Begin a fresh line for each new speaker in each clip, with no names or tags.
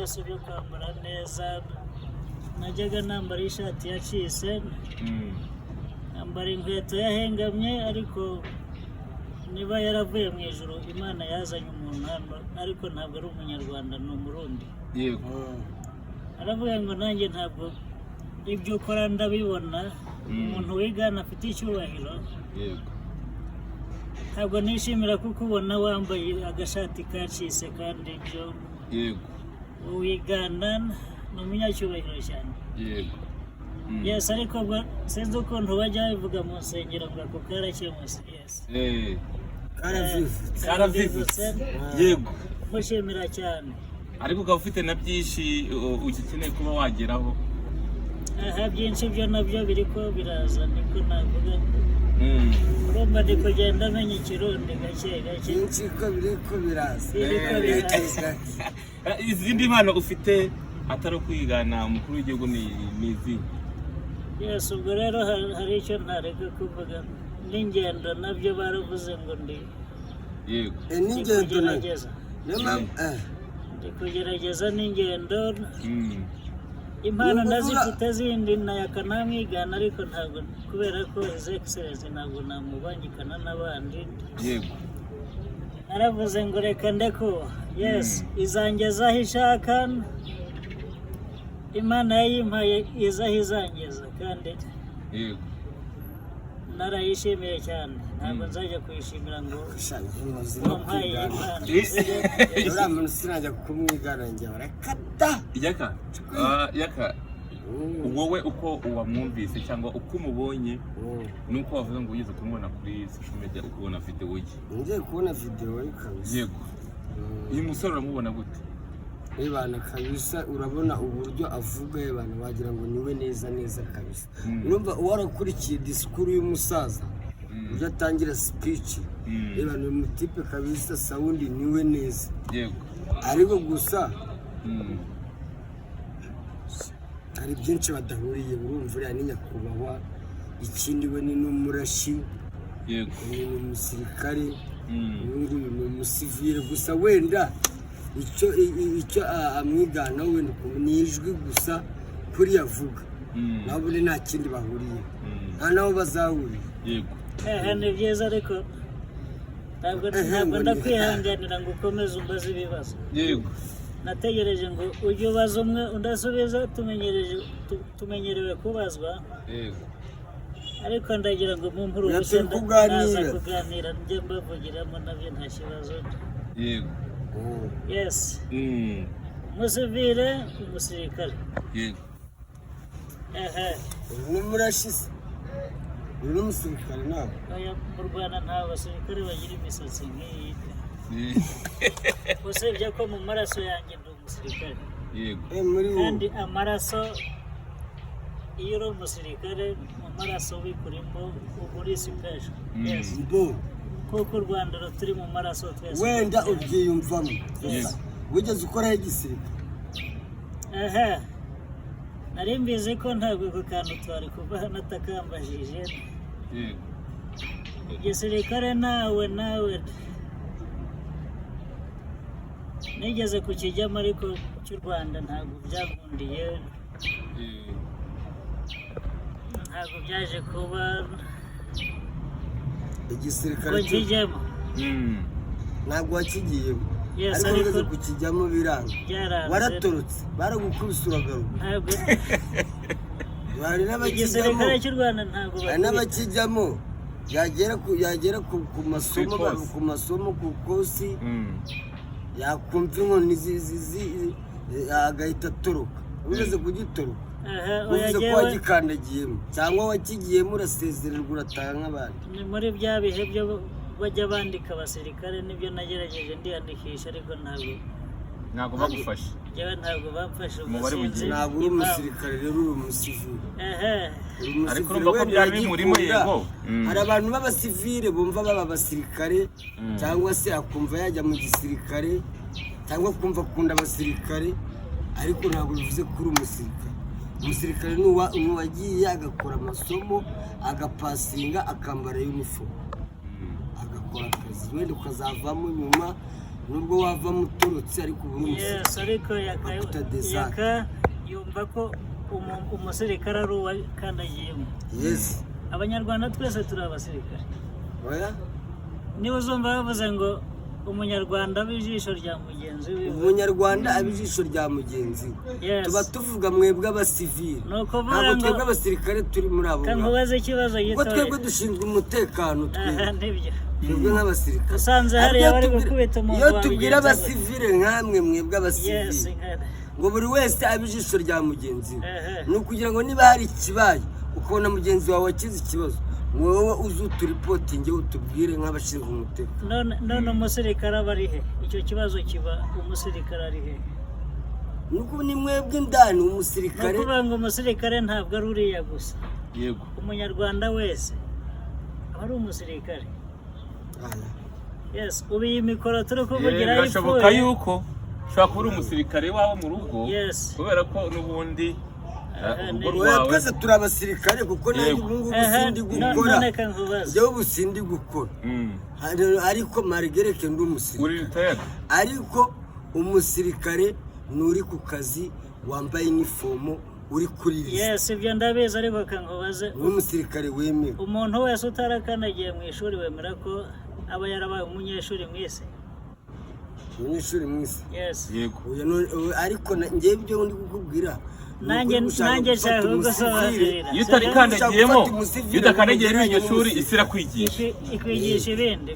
byose byo kwambara neza najyaga nambara ishati yacitse nambara inkweto yahengamye ariko niba yaravuye mu ijuru Imana yazanye umuntu hano ariko ntabwo ari umunyarwanda ni umurundi
yego
aravuga ngo nanjye ntabwo ibyo ukora ndabibona umuntu wigana afite icyubahiro
yego
ntabwo nishimira kuko ubona wambaye agashati kacitse kandi ibyo
yego
wigana ni umunyacyubahiro cyane
yego
yes ariko sinzi ukuntu bajya babivuga mu nsengero ngo ako karakemutse yes
karavivutse yego
mushimira cyane
ariko ukaba ufite na byinshi ugikeneye kuba wageraho
aha byinshi byo nabyo biri ko biraza niko navuga urumva ndi kugenda amenya ikirundi gake gake
byinshi ko biri ko biraza
izindi mpano ufite atari kwigana umukuru w'igihugu ni izi
yes ubwo rero hari icyo ntareka kuvuga n'ingendo nabyo baravuze ngo ndi
yego
n'ingendo
ndi kugerageza n'ingendo impano ndazifite zindi nayaka namwigana ariko ntabwo kubera ko his excellence ntabwo namubangikana n'abandi
yego
naravuze ngo reka ndeko yes izangeza aho ishaka Imana yayimpaye izaho izangeza kandi
yego
narayishimiye cyane ntabwo nzajya kuyishimira ngo wampaye impano
uriya muntu sinajya kumwigana njye barakata
yaka wowe uko uwamwumvise cyangwa uko umubonye nuko wavuga ngo ugeze kumubona kuri social media ukubona video ye
ngiye kubona video ye kabisa
yego uyu musore uramubona gute
Ebana kabisa urabona uburyo avuga abantu bagira ngo niwe neza kabisa urumva warakurikiye disikuru y'umusaza ujya atangira speech ebana uyu mutipe kabisa sound niwe neza
yego
ariko gusa hari byinshi badahuriye urumva uriya ni nyakubahwa ikindi we ni n'umurashi
yego
ni umusirikare uyu ni umusivile gusa wenda icyo amwigana wenda ni ijwi gusa kuri yavuga nabo nta kindi bahuriye nta naho bazahurira
yego
ni byiza ariko ntabwo ndakwihanganira ngo ukomeze umbaze ibibazo
yego
nategereje ngo ujye ubaza umwe undasubiza tumenyerewe kubazwa
yego
ariko ndagira ngo mumpure urusenda naza kuganira njye mbavugiramo nabyo nta kibazo
yego
yes umusivile umusirikare
yego
n'umurashisi uri n'umusirikare nawe
mu Rwanda nta basirikare bagira imisatsi nk'iyi usibye ko mu maraso yanjye ndi umusirikare
yego
kandi amaraso iyo uri umusirikare mu maraso wikurimo uri sipesha yes kuko u Rwanda ruturi mu maraso twese
wenda ubyiyumvamo wigeze ukoraho igisirikare
nari mbizi ko ntabwo ku kantu twari kuva hano atakambajije igisirikare nawe nigeze kukijyamo ariko cy'u Rwanda ntabwo byakundiye ntabwo byaje kuba
igisirikare
kijyamo
ntabwo wakigiyemo ariko ugeze kukijyamo biranga waratorotse baragukubise uragaruka hari
igisirikare cy'u Rwanda ntabwo
n'abakijyamo yagera ku masomo ku kosi yakumva inkoni agahita atoroka ugeze kugitoroka uvuze ko wagikandagiyemo cyangwa wakigiyemo urasezererwa urataha nk'abandi
ni muri bya bihe byo bajya bandika abasirikare nibyo nagerageje ndiyandikisha ariko
ntabwo bagufashe
ntabwo bamfashe
ntabwo uri umusirikare rero uri umusivile
ariko urumva ko byari bimurimo yego
hari abantu b'abasivile bumva baba abasirikare cyangwa se akumva yajya mu gisirikare cyangwa akumva akunda abasirikare ariko ntabwo bivuze ko uri umusirikare umusirikare ni uwagiye agakora amasomo agapasinga akambara uniform agakora akazi wenda ukazavamo nyuma nubwo wavamo uturutse ariko ubu ni
yes ariko yaka yumva ko umusirikare ari uwa kandagiyemo.
yes
Abanyarwanda twese turi abasirikare.
oya
Niba uzumva bavuze ngo umunyarwanda ab'ijisho rya mugenzi we,
umunyarwanda ab'ijisho rya mugenzi we,
yes
tuba tuvuga mwebwe abasivili,
nuko
ntabwo twebwe abasirikare turi muri abo ngabo.
kankubaza ikibazo
ubwo
gitoya.
twebwe dushinzwe umutekano,
Nibyo
twebwe nk'abasirikare.
usanze hariya bari gukubita umuntu
iyo tubwira abasivile nkamwe mwebwe
yes
abasivili
nkana
ngo buri wese abe ijisho rya mugenzi we, ni ukugira ngo niba hari ikibaye ukabona mugenzi wawe wakize ikibazo, wowe uzi uturipotinge utubwire nk'abashinzwe umutekano.
none umusirikare aba ari he? Icyo kibazo kiba umusirikare ari he?
nuko ni mwebwe indani
Ni
umusirikare.
ukuvuga ngo umusirikare ntabwo ari uriya gusa,
yego
umunyarwanda wese aba ari umusirikare.
Aya.
Yes, ubu iyi mikoro turi kuvugira
birashoboka yuko ushobora kuba uri umusirikare waba mu rugo,
Yes.
kubera ko n'ubundi urugo
Oya,
rwawe
twese turi abasirikare kuko nanjye
Yego.
ubu ngubu sindi gukora,
none kankubaza
njyewe ubu sindi gukora. Ariko marigereke ndi
uri
umusirikare,
retired.
ariko umusirikare nturi ku kazi wambaye inifomo uri kuri lisi,
yes ibyo ndabizi, ariko kankubaze
uri umusirikare wemewe.
umuntu wese utarakanagiye mu ishuri wemera ko aba yarabaye umunyeshuri mu isi?
Umunyeshuri mwese
Yes
yego
ariko njyewe ibyo ndi kukubwira
nanjye nshaka gusobanurira.
iyo utarikandagiyemo, iyo udakandagiyemo iryo shuri isi irakwigisha,
ikwigisha ibindi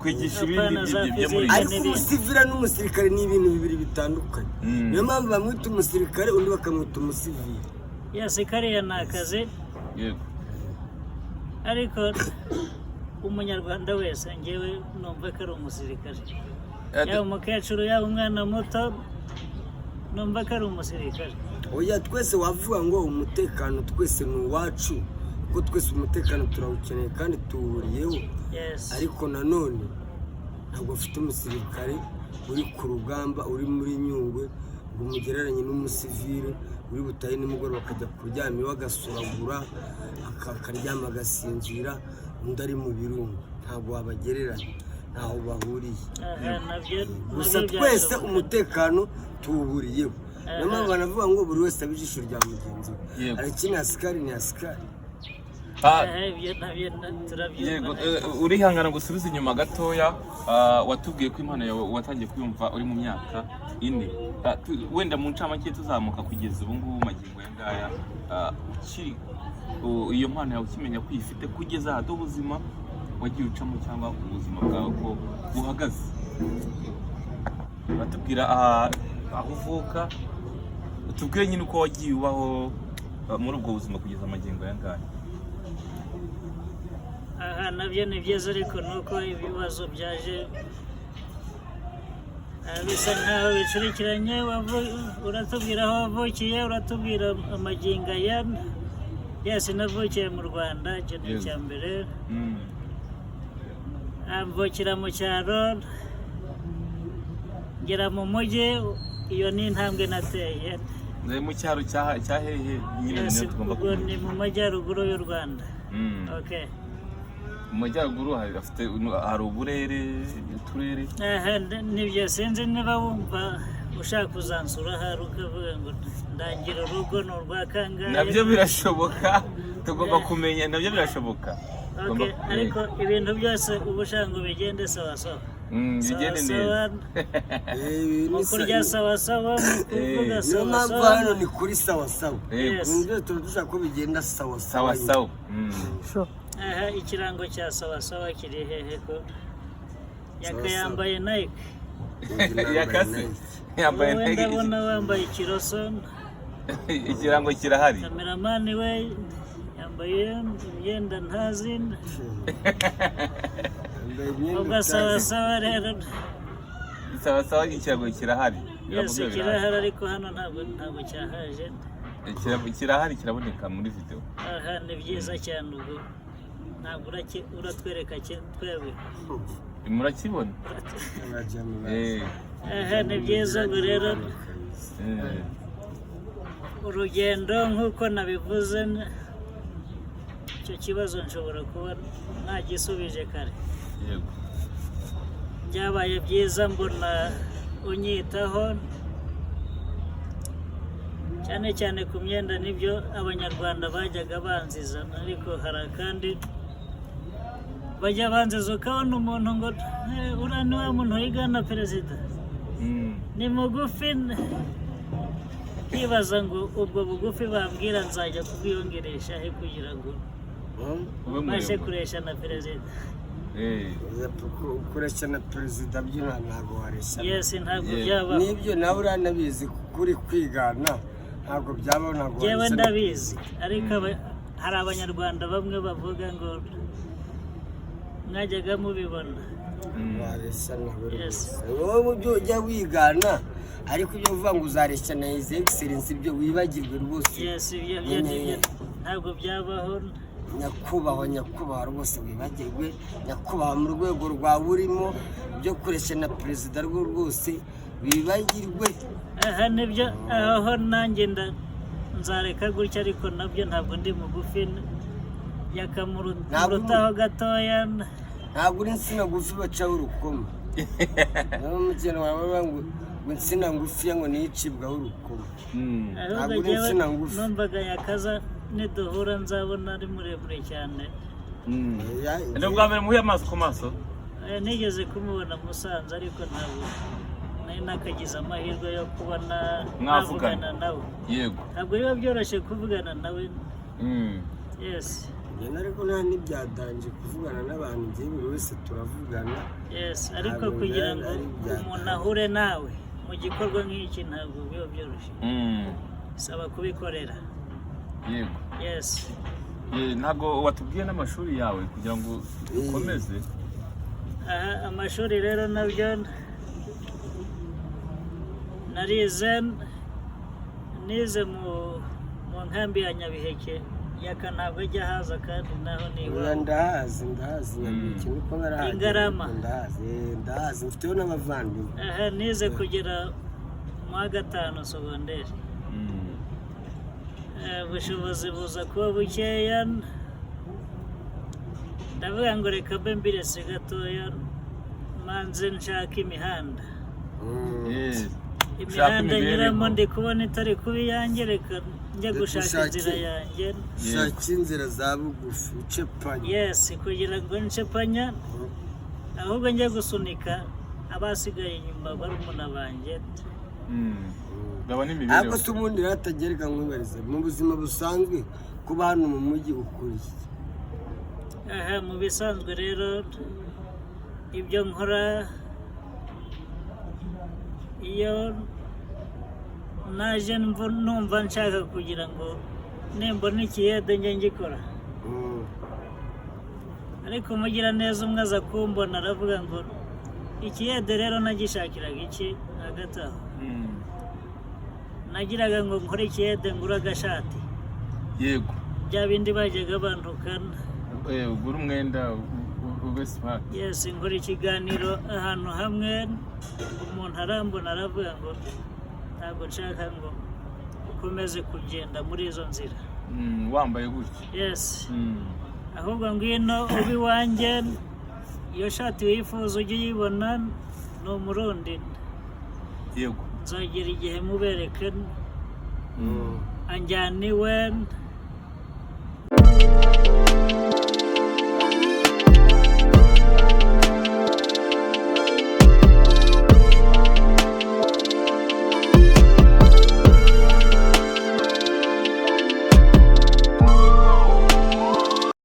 kwigisha ibindi byo muri
ariko umusivira n'umusirikare ni ibintu bibiri bitandukanye. Niyo mpamvu bamwita umusirikare undi bakamwita umusivili.
yes kariya ni akazi,
yego
ariko umunyarwanda wese njyewe numva ko ari umusirikare, yaba umukecuru yaba umwana muto numva ko ari umusirikare.
Oya, twese wavuga ngo umutekano twese ni uwacu, kuko twese umutekano turawukeneye kandi tuwuriyeho.
Yes
ariko nanone ntabwo ufite umusirikare uri ku rugamba uri muri Nyungwe ngo umugereranye n'umusivile uri butahe nimugoroba akajya kuryama iwe agasuragura akaryama agasinzira, undi ari mu birunga. Ntabwo wabagereranya, ntaho bahuriye. Gusa twese umutekano tuwuburiyeho. Niyo mpamvu banavuga ngo buri wese abe ijisho rya mugenzi we, arakina asikari ni asikari.
yego urihangana ngo usubize inyuma gatoya. Watubwiye ko impano yawe watangiye kuyumva uri mu myaka 4, wenda mu ncamake tuzamuka kugeza ubu ngubu magingo aya ngaya, iyo mpano yawe ukimenya ko uyifite kugeza ahandi ubuzima wagiye ucamo cyangwa ubuzima bwawe ko buhagaze, batubwira aho uvuka, utubwire nyine uko wagiye ubaho muri ubwo buzima kugeza amagingo aya ngaya.
aha nabyo ni byiza, ariko nuko ibibazo byaje bisa nkaho bicurikiranye. Uratubwira aho wavukiye, uratubwira amagingo aya. Yes navukiye mu Rwanda, ikintu cya mbere mvukira mu cyaro ngera mu mujyi, iyo ni intambwe nateye.
Mu cyaro cya hehe nyine tugomba
kuvuga? Ni mu majyaruguru y'u Rwanda. Okay,
mu majyaruguru hari uburere, uturere.
Nibyo, sinzi niba wumva ushaka kuzansura hari ukavuga ngo ndangira urugo ni urwa kangahe.
Nabyo birashoboka, tugomba kumenya, nabyo birashoboka.
Okay, ariko ibintu byose uba ushaka ngo bigende sawa sawa.
Bigende neza.
Mu kurya sawa sawa, mu kuvuga sawa sawa.
Niyo mpamvu hano ni kuri sawa sawa. Tuba dushaka ko bigenda sawa sawa.
Aha, ikirango cya sawa sawa kiri hehe ko? Yaka yambaye Nike.
Yakase yambaye Nike.
Ndabona wambaye ikiroso.
Ikirango kirahari.
Cameraman we yambaye imyenda ntazi. Ubwo sawa sawa rero.
Sawa sawa ikirango kirahari.
Yes, kirahari, ariko hano ntabwo cyahaje.
Kirahari, kiraboneka muri video.
Aha ni byiza cyane, ubwo ntabwo uratwereka twebwe
murakibona.
Aha ni byiza. Ubwo rero urugendo nk'uko nabivuze, icyo kibazo nshobora kuba nagisubije kare. byabaye byiza mbona unyitaho cyane cyane ku myenda nibyo abanyarwanda bajyaga banziza ariko hari akandi bajya banziza ukabona umuntu ngo uriya ni wa muntu wigana perezida ni mugufi nkibaza ngo ubwo bugufi bambwira nzajya kubwiyongeresha he kugira ngo ubashe kuresha na perezida
kureshya na perezida byo ntabwo wareshya
ntabwo byabaho
n'ibyo nawe uranabizi kuri kwigana ntabwo byabaho ntabwo
yewe ndabizi ariko hari abanyarwanda bamwe bavuga ngo mwajyaga mubibona
wareshya na buri wese wowe ujya ujya wigana ariko ibyo uvuga ngo uzareshya na his excellence ibyo wibagirwe rwose
ntabwo byabaho
nyakubahwa rwose wibagirwe nyakubahwa mu rwego rwawe urimo byo kureshya na perezida rwose wibagirwe
aha nibyo aho nanjye nzareka gutya ariko nabyo ntabwo ndi mugufi yakamurutaho gatoya
ntabwo uri insina ngufi bacaho urukoma niyo mukino wawe ngo insina ngufi ngo nicibwaho urukoma ntabwo uri insina ngufi
numvaga yakaza niduhura nzabona ari muremure cyane
ni ubwa mbere muhuye amaso ku maso
nigeze kumubona Musanze ariko ntabwo nari nakagize amahirwe yo kubona navugana nawe
yego
ntabwo biba byoroshye kuvugana nawe
ariko nta ntibyadanje kuvugana n'abantu igihe buri wese turavugana
ariko kugira ngo umuntu ahure nawe mu gikorwa nk'iki ntabwo biba byoroshye bisaba kubikorera
yego ntabwo watubwiye n'amashuri yawe kugira ngo ukomeze
amashuri rero nabyo nize mu nkambi ya Nyabiheke yaka ntabwo ajya haza kandi naho niba
ndahazi Nyabiheke niko narahazi
Ingarama
ndahazi mfiteho n'abavandimwe
nize kugera mu wa 5 segonderi ubushobozi buza kuba bukeya ndavuga ngo reka mbe mbiretse gatoya manze nshaka imihanda nyuramo ndi kubona itari kuba iyanjye reka njya gushaka inzira yanjye
shaka inzira za bugufi ucepanya
kugira ngo ncepanya ahubwo njya gusunika abasigaye inyuma barumuna banjye
ariko se ubundi ratagereka nkubarize mu buzima busanzwe kuba hano mu mujyi ukuriye
mu bisanzwe rero ibyo nkora iyo naje numva nshaka kugira ngo nimbona ikiyede njye ngikora ariko umugira neza umwe aza kumbona aravuga ngo ikiyede rero nagishakiraga iki hagati aho nagiraga ngo nkore ikiyede ngura agashati
yego
bya bindi bajyaga bantukana
ugura umwenda ube smart
nkora ikiganiro ahantu hamwe umuntu arambona aravuga ngo ntabwo nshaka ngo ukomeze kugenda muri izo nzira
wambaye gutya
ahubwo ngwino ubi wanjye iyo shati wifuza ujye uyibona ni umurundi
yego
nzagera igihe mubereke anjyana iwe